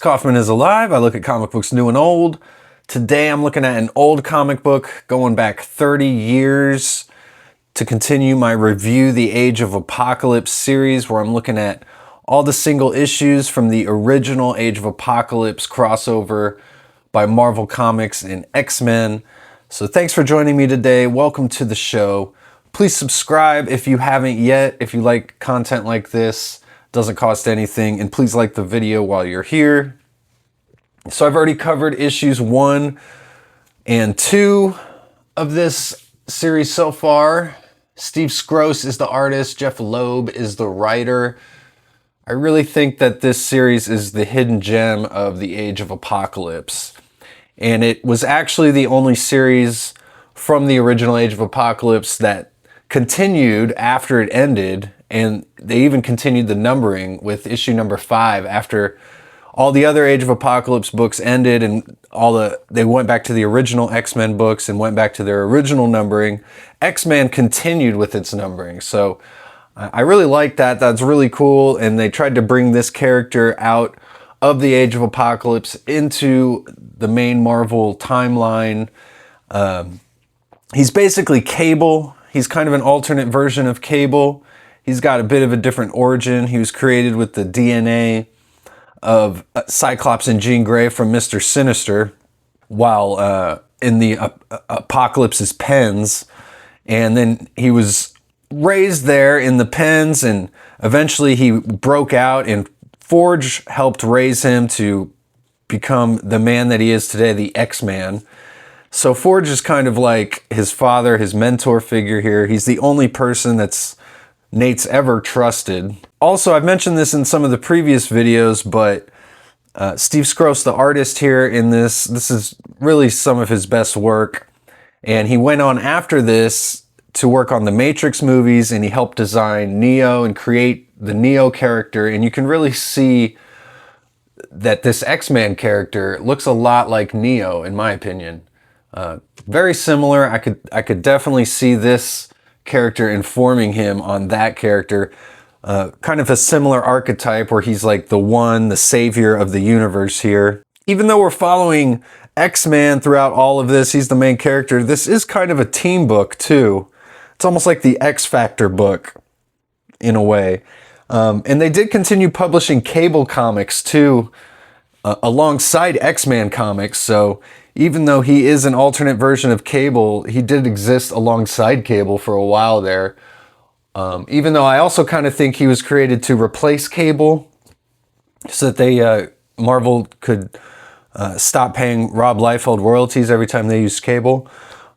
Kaufman is alive. I look at comic books new and old. Today I'm looking at an old comic book going back 30 years to continue my review the Age of Apocalypse series, where I'm looking at all the single issues from the original Age of Apocalypse crossover by Marvel Comics and X-Men. So thanks for joining me today. Welcome to the show. Please subscribe if you haven't yet. If you like content like this, doesn't cost anything, and please like the video while you're here. So I've already covered issues 1 and 2 of this series so far. Steve Skroce is the artist, Jeff Loeb is the writer. I really think that this series is the hidden gem of the Age of Apocalypse. And it was actually the only series from the original Age of Apocalypse that continued after it ended, and they even continued the numbering with issue number 5 after all the other Age of Apocalypse books ended and they went back to the original X-Men books and went back to their original numbering. X-Men continued with its numbering. So I really like that. That's really cool. And they tried to bring this character out of the Age of Apocalypse into the main Marvel timeline. He's basically Cable. He's kind of an alternate version of Cable. He's got a bit of a different origin. He was created with the DNA of Cyclops and Jean Grey from Mr. Sinister while in the Apocalypse's pens. And then he was raised there in the pens, and eventually he broke out, and Forge helped raise him to become the man that he is today, the X-Man. So Forge is kind of like his father, his mentor figure here. He's the only person that's Nate's ever trusted. Also, I've mentioned this in some of the previous videos, but Steve Skroce, the artist here in this is really some of his best work. And he went on after this to work on the Matrix movies, and he helped design Neo and create the Neo character. And you can really see that this X-Man character looks a lot like Neo, in my opinion. Very similar. I could definitely see this character informing him on that character. Kind of a similar archetype where he's like the savior of the universe here. Even though we're following X-Man throughout all of this, he's the main character. This is kind of a team book too. It's almost like the X Factor book in a way. And they did continue publishing Cable comics too, alongside X-Man comics. So even though he is an alternate version of Cable, he did exist alongside Cable for a while there. Even though I also kind of think he was created to replace Cable so that Marvel could stop paying Rob Liefeld royalties every time they used Cable.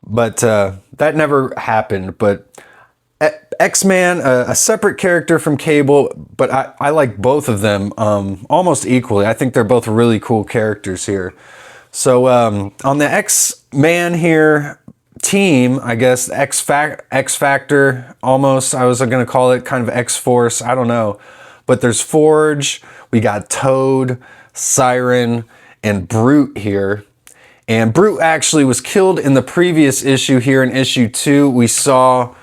But that never happened. But X-Man, a separate character from Cable, but I like both of them almost equally. I think they're both really cool characters here. So on the X-Man here team, I guess X Factor, almost, I was going to call it kind of X-Force, I don't know. But there's Forge, we got Toad, Siren, and Brute here. And Brute actually was killed in the previous issue here in issue 2. We saw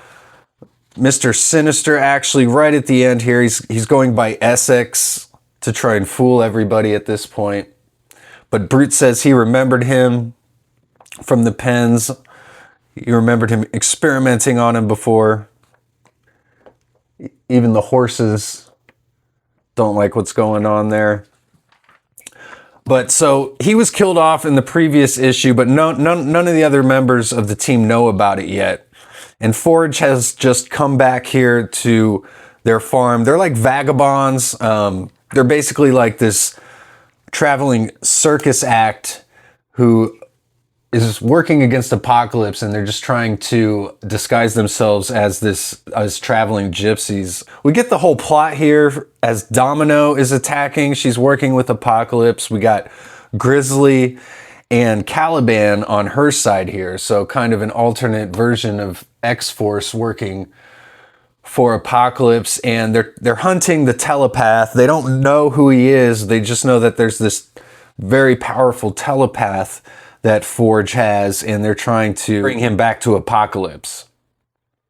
Mr. Sinister actually right at the end here. He's going by Essex to try and fool everybody at this point. But Brute says he remembered him from the pens. He remembered him experimenting on him before. Even the horses don't like what's going on there. But so he was killed off in the previous issue, but none of the other members of the team know about it yet. And Forge has just come back here to their farm. They're like vagabonds. They're basically like this traveling circus act who is working against Apocalypse, and they're just trying to disguise themselves as traveling gypsies. We get the whole plot here as Domino is attacking. She's working with Apocalypse. We got Grizzly and Caliban on her side here. So kind of an alternate version of X-Force working for Apocalypse, and they're hunting the telepath. They don't know who he is. They just know that there's this very powerful telepath that Forge has, and they're trying to bring him back to Apocalypse.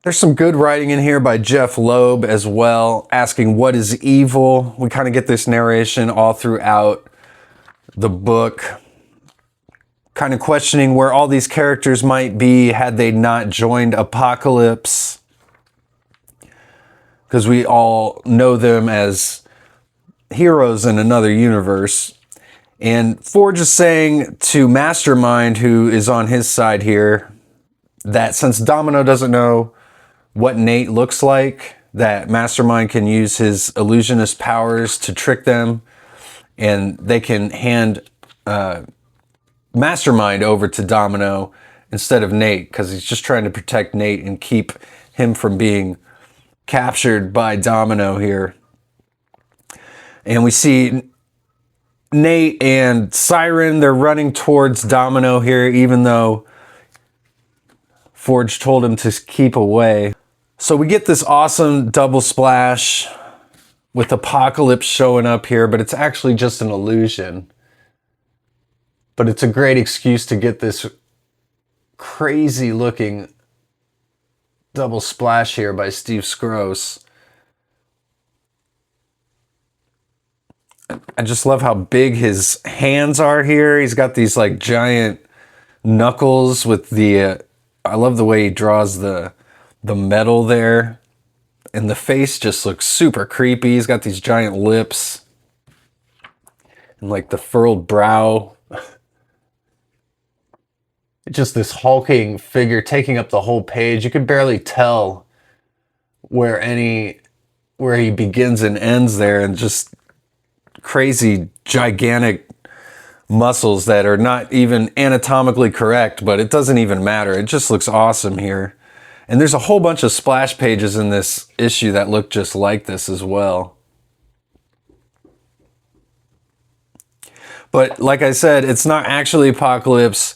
There's some good writing in here by Jeff Loeb as well, asking what is evil. We kind of get this narration all throughout the book, kind of questioning where all these characters might be had they not joined Apocalypse, because we all know them as heroes in another universe. And Forge is saying to Mastermind, who is on his side here, that since Domino doesn't know what Nate looks like, that Mastermind can use his illusionist powers to trick them, and they can hand Mastermind over to Domino instead of Nate, because he's just trying to protect Nate and keep him from being captured by Domino here. And we see Nate and Siren, they're running towards Domino here, even though Forge told him to keep away. So we get this awesome double splash with Apocalypse showing up here, but it's actually just an illusion. But it's a great excuse to get this crazy looking double splash here by Steve Skroce. I just love how big his hands are here. He's got these like giant knuckles with the I love the way he draws the metal there. And the face just looks super creepy. He's got these giant lips and like the furrowed brow. Just this hulking figure taking up the whole page. You can barely tell where he begins and ends there, and just crazy gigantic muscles that are not even anatomically correct, but it doesn't even matter. It just looks awesome here. And there's a whole bunch of splash pages in this issue that look just like this as well. But like I said, it's not actually Apocalypse.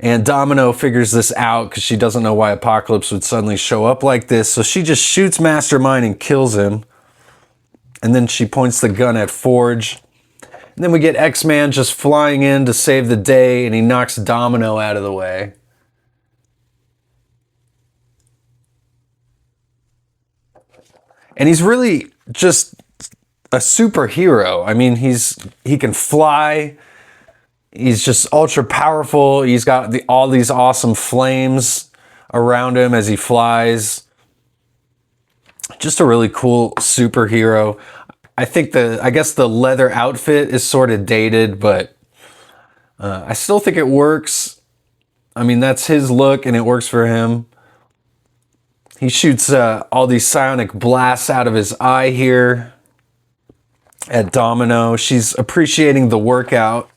And Domino figures this out because she doesn't know why Apocalypse would suddenly show up like this. So she just shoots Mastermind and kills him. And then she points the gun at Forge. And then we get X-Man just flying in to save the day, and he knocks Domino out of the way. And he's really just a superhero. I mean, he can fly. He's just ultra powerful. He's got all these awesome flames around him as he flies. Just a really cool superhero. I guess the leather outfit is sort of dated, but I still think it works. I mean, that's his look and it works for him. He shoots all these psionic blasts out of his eye here at Domino. She's appreciating the workout.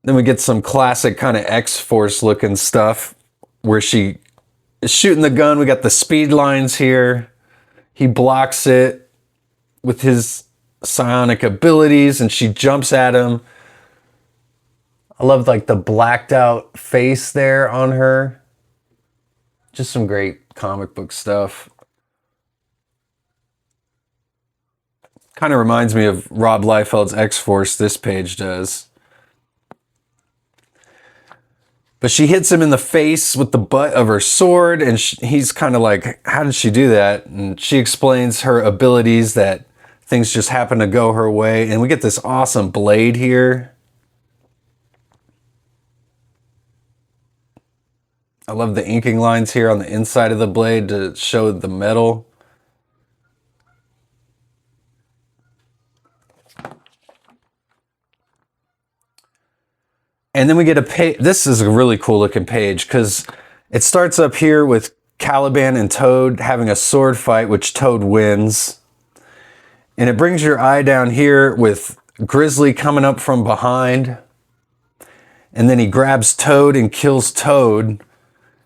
Then we get some classic kind of X-Force looking stuff where she is shooting the gun. We got the speed lines here. He blocks it with his psionic abilities and she jumps at him. I love like the blacked out face there on her. Just some great comic book stuff. Kind of reminds me of Rob Liefeld's X-Force, this page does. But she hits him in the face with the butt of her sword, and he's kind of like, how did she do that? And she explains her abilities, that things just happen to go her way. And we get this awesome blade here. I love the inking lines here on the inside of the blade to show the metal. And then we get a page. This is a really cool looking page because it starts up here with Caliban and Toad having a sword fight, which Toad wins. And it brings your eye down here with Grizzly coming up from behind. And then he grabs Toad and kills Toad.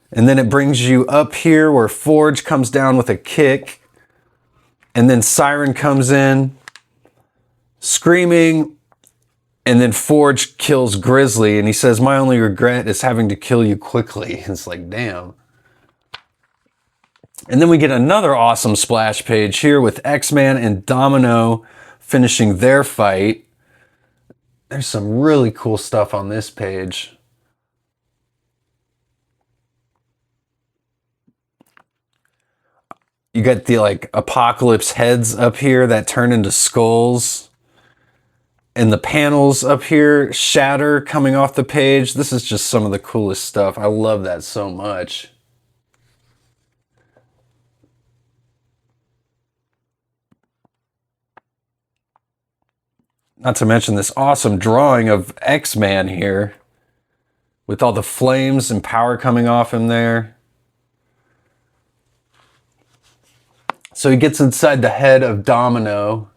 And then it brings you up here where Forge comes down with a kick. And then Siren comes in screaming. And then Forge kills Grizzly, and he says, "My only regret is having to kill you quickly." It's like, damn. And then we get another awesome splash page here with X-Man and Domino finishing their fight. There's some really cool stuff on this page. You got the like Apocalypse heads up here that turn into skulls. And the panels up here shatter coming off the page. This is just some of the coolest stuff. I love that so much. Not to mention this awesome drawing of X-Man here with all the flames and power coming off him there. So he gets inside the head of Domino.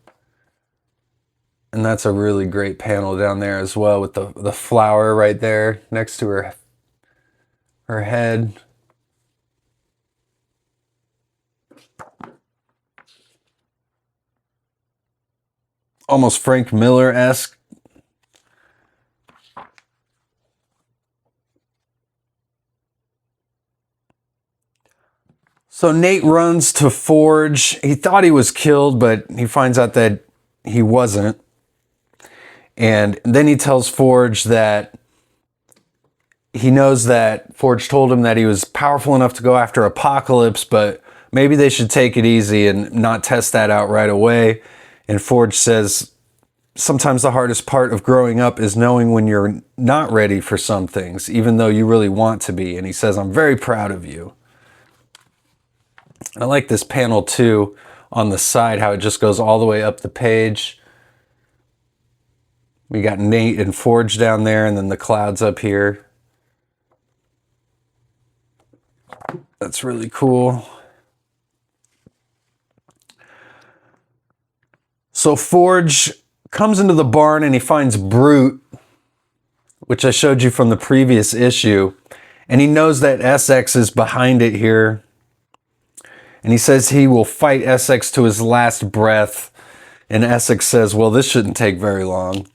And that's a really great panel down there as well with the flower right there next to her head. Almost Frank Miller-esque. So Nate runs to Forge. He thought he was killed, but he finds out that he wasn't. And then he tells Forge that he knows that Forge told him that he was powerful enough to go after Apocalypse, but maybe they should take it easy and not test that out right away. And Forge says, sometimes the hardest part of growing up is knowing when you're not ready for some things, even though you really want to be. And he says, I'm very proud of you. I like this panel too on the side, how it just goes all the way up the page. We got Nate and Forge down there, and then the clouds up here. That's really cool. So Forge comes into the barn and he finds Brute, which I showed you from the previous issue. And he knows that Essex is behind it here. And he says he will fight Essex to his last breath. And Essex says, well, this shouldn't take very long.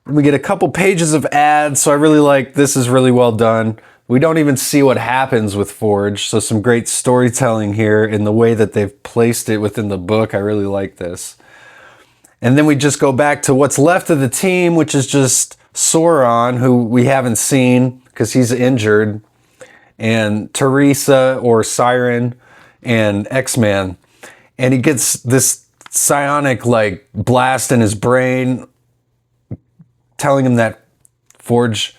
And we get a couple pages of ads, so I really like this. Is really well done. We don't even see what happens with Forge, so some great storytelling here in the way that they've placed it within the book. I really like this. And then we just go back to what's left of the team, which is just Sauron, who we haven't seen because he's injured, and Teresa or Siren and X-Man. And he gets this psionic like blast in his brain telling him that Forge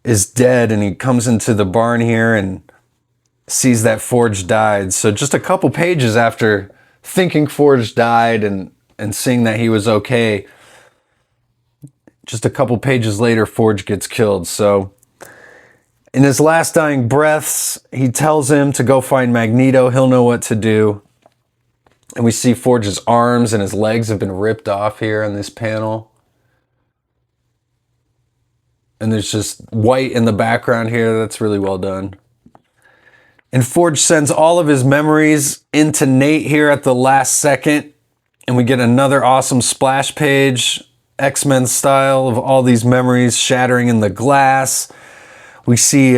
is dead, and he comes into the barn here and sees that Forge died. So just a couple pages after thinking Forge died and seeing that he was okay, just a couple pages later, Forge gets killed. So in his last dying breaths, he tells him to go find Magneto. He'll know what to do. And we see Forge's arms and his legs have been ripped off here in this panel. And there's just white in the background here. That's really well done. And Forge sends all of his memories into Nate here at the last second. And we get another awesome splash page, X-Men style, of all these memories shattering in the glass. We see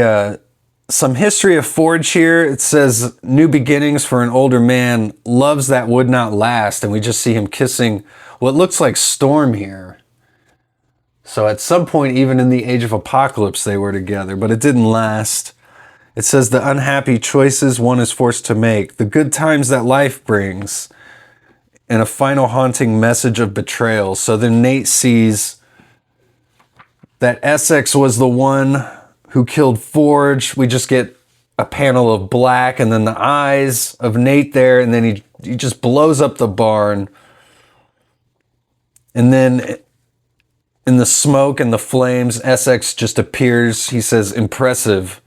some history of Forge here. It says, new beginnings for an older man, loves that would not last. And we just see him kissing what looks like Storm here. So at some point, even in the Age of Apocalypse, they were together, but it didn't last. It says the unhappy choices one is forced to make, the good times that life brings, and a final haunting message of betrayal. So then Nate sees that Essex was the one who killed Forge. We just get a panel of black and then the eyes of Nate there, and then he just blows up the barn. And then in the smoke and the flames, Essex just appears. He says, impressive.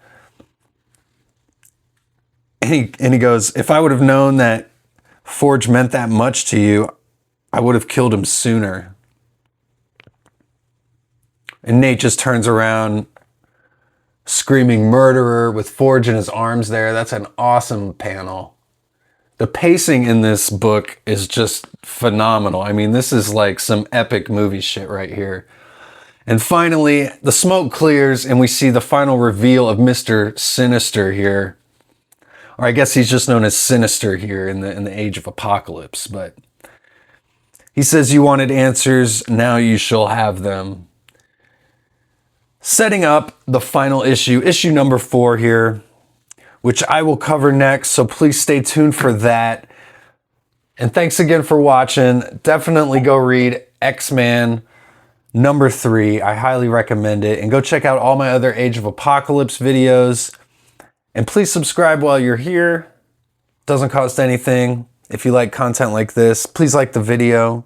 And he goes, if I would have known that Forge meant that much to you, I would have killed him sooner. And Nate just turns around, screaming murderer with Forge in his arms there. That's an awesome panel. The pacing in this book is just phenomenal. I mean, this is like some epic movie shit right here. And finally, the smoke clears and we see the final reveal of Mr. Sinister here. Or I guess he's just known as Sinister here in the Age of Apocalypse. But he says, you wanted answers, now you shall have them. Setting up the final issue, issue number 4 here. which I will cover next, so please stay tuned for that. And thanks again for watching. Definitely go read X-Man #3. I highly recommend it. And go check out all my other Age of Apocalypse videos. And please subscribe while you're here. Doesn't cost anything. If you like content like this, please like the video.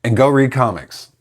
And go read comics.